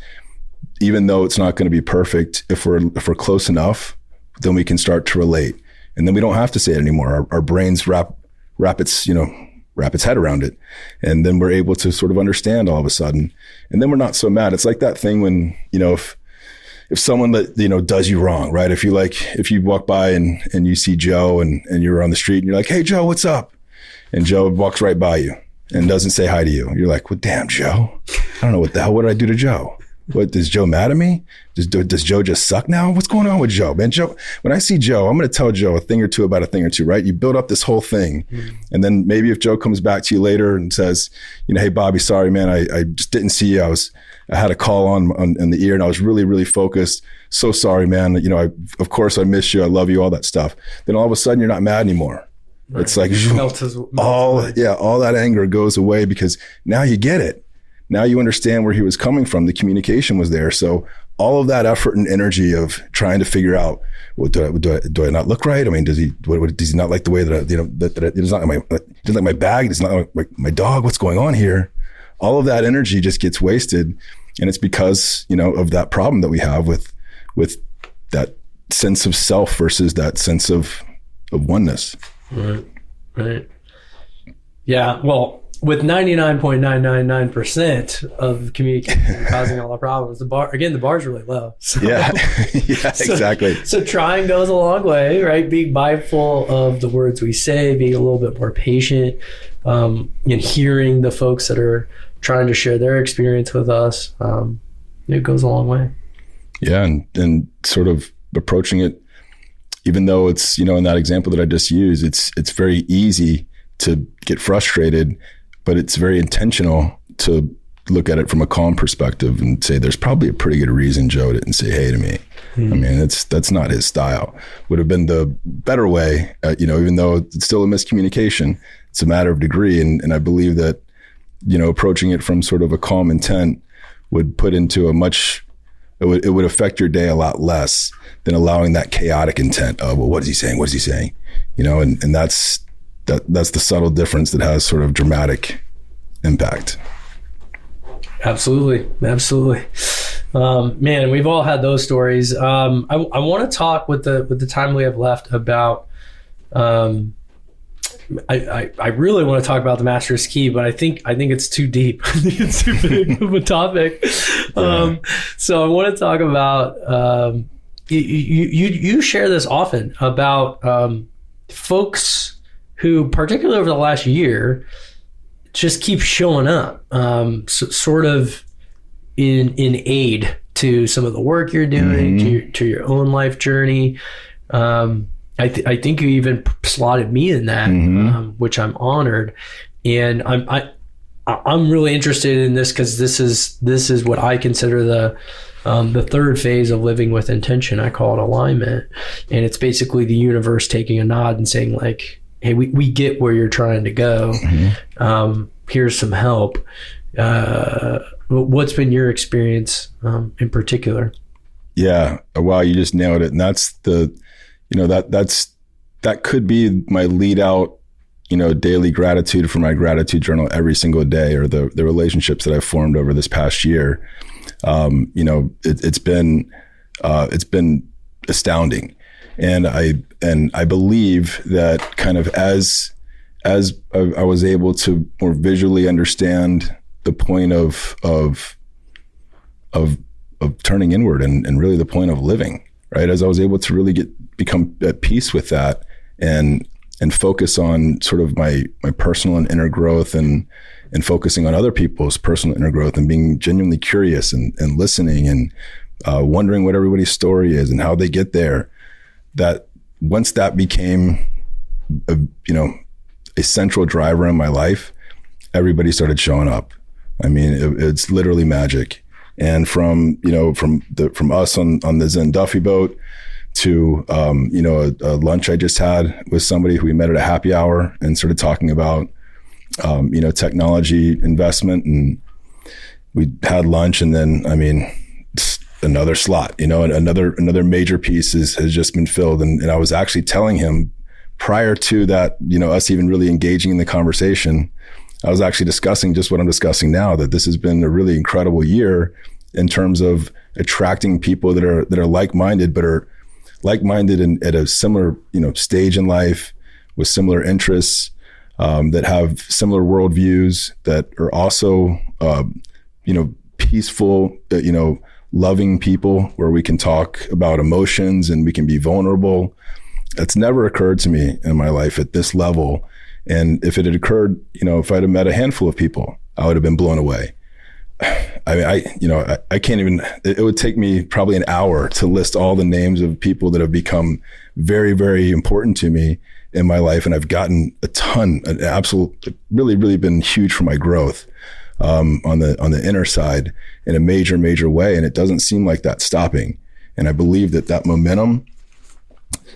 even though it's not going to be perfect, if we're close enough, then we can start to relate, and then we don't have to say it anymore. Our brains wrap its head around it, and then we're able to sort of understand all of a sudden, and then we're not so mad. It's like that thing when if someone does you wrong, right? If you walk by and you see Joe and you're on the street and you're like, "Hey Joe, what's up?" And Joe walks right by you and doesn't say hi to you. You're like, "Well, damn, Joe, I don't know what did I do to Joe? What, is Joe mad at me? Does Joe just suck now? What's going on with Joe, man? Joe, when I see Joe, I'm going to tell Joe a thing or two about a thing or two, right? You build up this whole thing. And then maybe if Joe comes back to you later and says, "Hey, Bobby, sorry, man, I just didn't see you. I had a call on in the ear and I was really, really focused. So sorry, man. Of course I miss you. I love you, all that stuff." Then all of a sudden you're not mad anymore. Right. It's like all that anger goes away because now you get it. Now you understand where he was coming from. The communication was there. So all of that effort and energy of trying to figure out, well, do I not look right? I mean, does he not like the way that he doesn't like my bag? Does not like my dog? What's going on here? All of that energy just gets wasted, and it's because of that problem that we have with that sense of self versus that sense of oneness. Right. Yeah. Well, with 99.999% of communication causing all the problems, the bar's really low. So, yeah, exactly. So trying goes a long way, right? Being mindful of the words we say, being a little bit more patient, and hearing the folks that are trying to share their experience with us, it goes a long way. Yeah, and sort of approaching it, even though it's, in that example that I just used, it's very easy to get frustrated, but it's very intentional to look at it from a calm perspective and say, there's probably a pretty good reason Joe didn't say hey to me. I mean, that's not his style. Would have been the better way, even though it's still a miscommunication, it's a matter of degree. And I believe that, approaching it from sort of a calm intent would put into it would affect your day a lot less than allowing that chaotic intent of, well, what is he saying? What is he saying? And that's the subtle difference that has sort of dramatic impact. Absolutely. Man, we've all had those stories. I want to talk with the time we have left about, I really want to talk about the master's key, but I think it's too deep. I think it's too big of a topic. So I want to talk about, you share this often about, folks who, particularly over the last year, just keep showing up, sort of in aid to some of the work you're doing, to your own life journey. I think you even slotted me in that, which I'm honored, and I'm really interested in this because this is what I consider the third phase of living with intention. I call it alignment, and it's basically the universe taking a nod and saying like, hey, we get where you're trying to go. Here's some help. What's been your experience in particular? Yeah. Wow. You just nailed it. And that's that could be my lead out, daily gratitude for my gratitude journal every single day, or the relationships that I've formed over this past year. It's been astounding. And I believe that kind of as I was able to more visually understand the point of turning inward and really the point of living, right? As I was able to really become at peace with that and focus on sort of my personal and inner growth and focusing on other people's personal inner growth and being genuinely curious and listening and wondering what everybody's story is and how they get there. That once that became a central driver in my life, everybody started showing up. I mean, it's literally magic. And from us on the Zen Duffy boat to, a lunch I just had with somebody who we met at a happy hour and started talking about, technology investment, and we had lunch, and then, another slot, another major piece has just been filled. And I was actually telling him prior to that, us even really engaging in the conversation, I was actually discussing just what I'm discussing now, that this has been a really incredible year in terms of attracting people that are like-minded, but are like-minded at a similar, stage in life with similar interests, that have similar worldviews, that are also, peaceful, loving people where we can talk about emotions and we can be vulnerable. That's never occurred to me in my life at this level. And if it had occurred, if I'd have met a handful of people, I would have been blown away. I can't even, it would take me probably an hour to list all the names of people that have become very, very important to me in my life. And I've gotten a ton, an absolute, really, really been huge for my growth, on the inner side in a major, major way. And it doesn't seem like that's stopping. And I believe that momentum,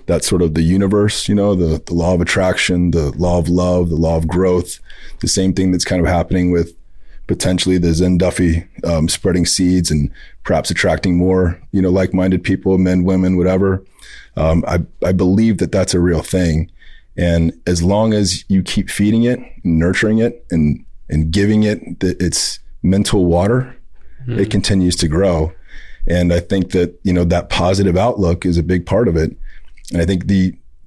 that sort of the universe, the law of attraction, the law of love, the law of growth, the same thing that's kind of happening with potentially the Zen Duffy, spreading seeds and perhaps attracting more, like-minded people, men, women, whatever. I believe that that's a real thing. And as long as you keep feeding it, nurturing it, and giving it its mental water, it continues to grow. And I think that, that positive outlook is a big part of it. And I think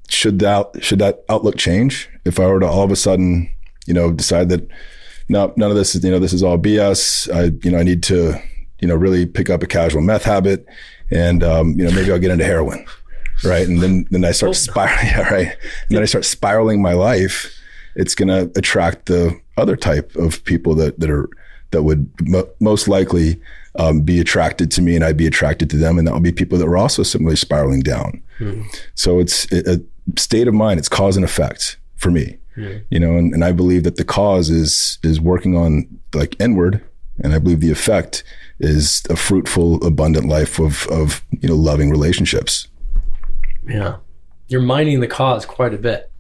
should that outlook change, if I were to all of a sudden, decide that no, none of this is, this is all BS. I need to, really pick up a casual meth habit, and, maybe I'll get into heroin. Right. And then I start spiraling. Yeah, right. And then I start spiraling my life. It's going to attract the other type of people that would most likely be attracted to me, and I'd be attracted to them. And that would be people that were also similarly spiraling down. So it's a state of mind. It's cause and effect for me, and I believe that the cause is working on like inward, And I believe the effect is a fruitful, abundant life of loving relationships. Yeah. You're minding the cause quite a bit.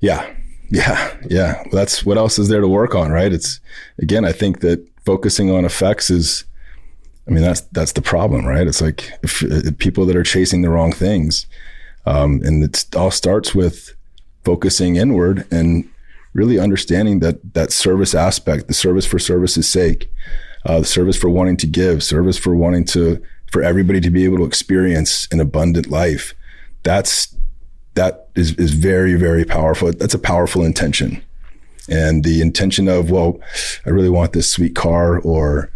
Yeah. Well, that's what else is there to work on, right? It's, again, I think that focusing on effects that's the problem, right? It's like if people that are chasing the wrong things, and it all starts with focusing inward and really understanding that service aspect, the service for service's sake, the service for wanting to give, service for wanting for everybody to be able to experience an abundant life. That is very, very powerful. That's a powerful intention. And the intention of, well, I really want this sweet car, or,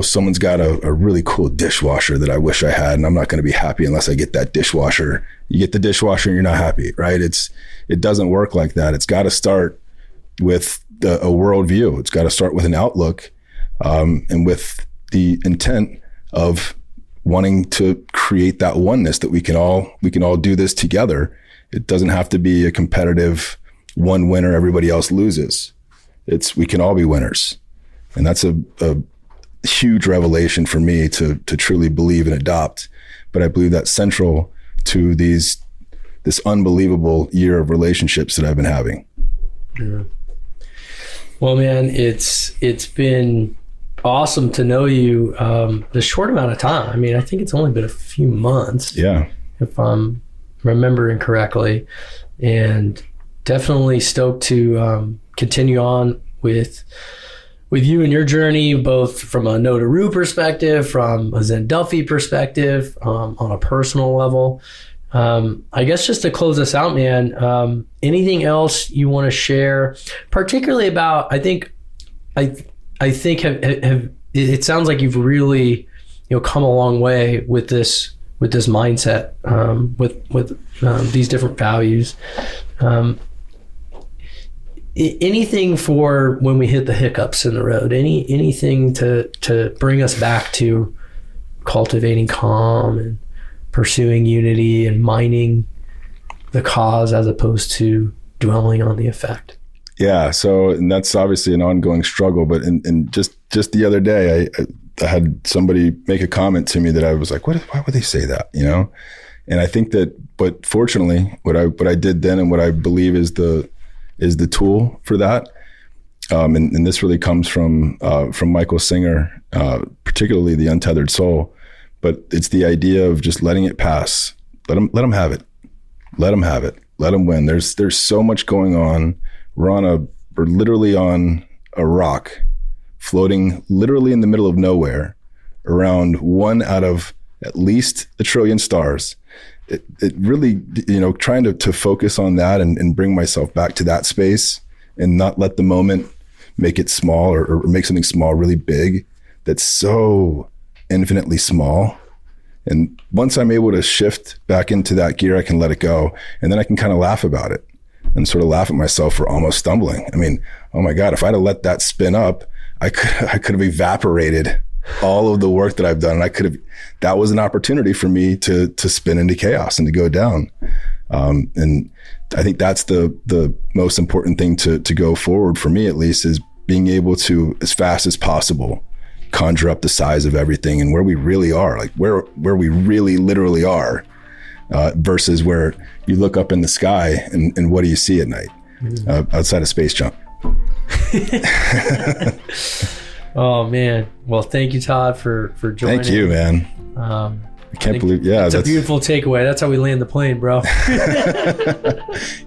someone's got a really cool dishwasher that I wish I had, and I'm not going to be happy unless I get that dishwasher. You get the dishwasher and you're not happy, right? It doesn't work like that. It's got to start with a worldview. It's got to start with an outlook, and with the intent of wanting to create that oneness that we can all do this together. It doesn't have to be a competitive one winner, everybody else loses. We can all be winners. And that's a huge revelation for me to truly believe and adopt. But I believe that's central to this unbelievable year of relationships that I've been having. Yeah. Well, man, it's been awesome to know you this short amount of time. I mean, I think it's only been a few months. Yeah. If I'm remembering correctly. And definitely stoked to continue on with you and your journey, both from a Notaroo perspective, from a Zen Duffy perspective, on a personal level. I guess just to close us out, man, anything else you want to share, particularly about, I think it sounds like you've really, come a long way with this mindset, with these different values. Anything for when we hit the hiccups in the road, anything to bring us back to cultivating calm and pursuing unity and minding the cause as opposed to dwelling on the effect. Yeah. So, and that's obviously an ongoing struggle, but in just the other day, I had somebody make a comment to me that I was like, why would they say that? And I think that, but fortunately what I did then and what I believe is the tool for that. And this really comes from Michael Singer, particularly The Untethered Soul, but it's the idea of just letting it pass. Let them have it. Let them have it. Let them win. There's so much going on. We're literally on a rock floating literally in the middle of nowhere around one out of at least a trillion stars. It really, trying to focus on that and bring myself back to that space and not let the moment make it small or make something small really big that's so infinitely small. And once I'm able to shift back into that gear, I can let it go. And then I can kind of laugh about it and sort of laugh at myself for almost stumbling. I mean, oh my God, if I'd have let that spin up, I could have evaporated all of the work that I've done. And that was an opportunity for me to spin into chaos and to go down. And I think that's the most important thing to go forward for me, at least, is being able to, as fast as possible, conjure up the size of everything and where we really are, like where we really literally are, versus where you look up in the sky and what do you see at night, outside of space junk. Oh man. Well, thank you, Todd, for joining. Thank you, man. I can't believe, that's a beautiful takeaway. That's how we land the plane, bro.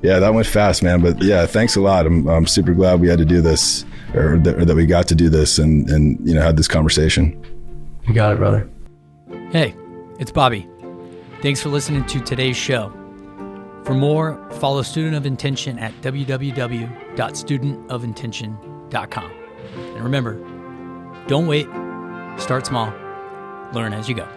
Yeah, that went fast, man. But yeah, thanks a lot. I'm super glad we had to do this, or that we got to do this and had this conversation. You got it, brother. Hey, it's Bobby. Thanks for listening to today's show. For more, follow Student of Intention at www.studentofintention.com. And remember, don't wait, start small, learn as you go.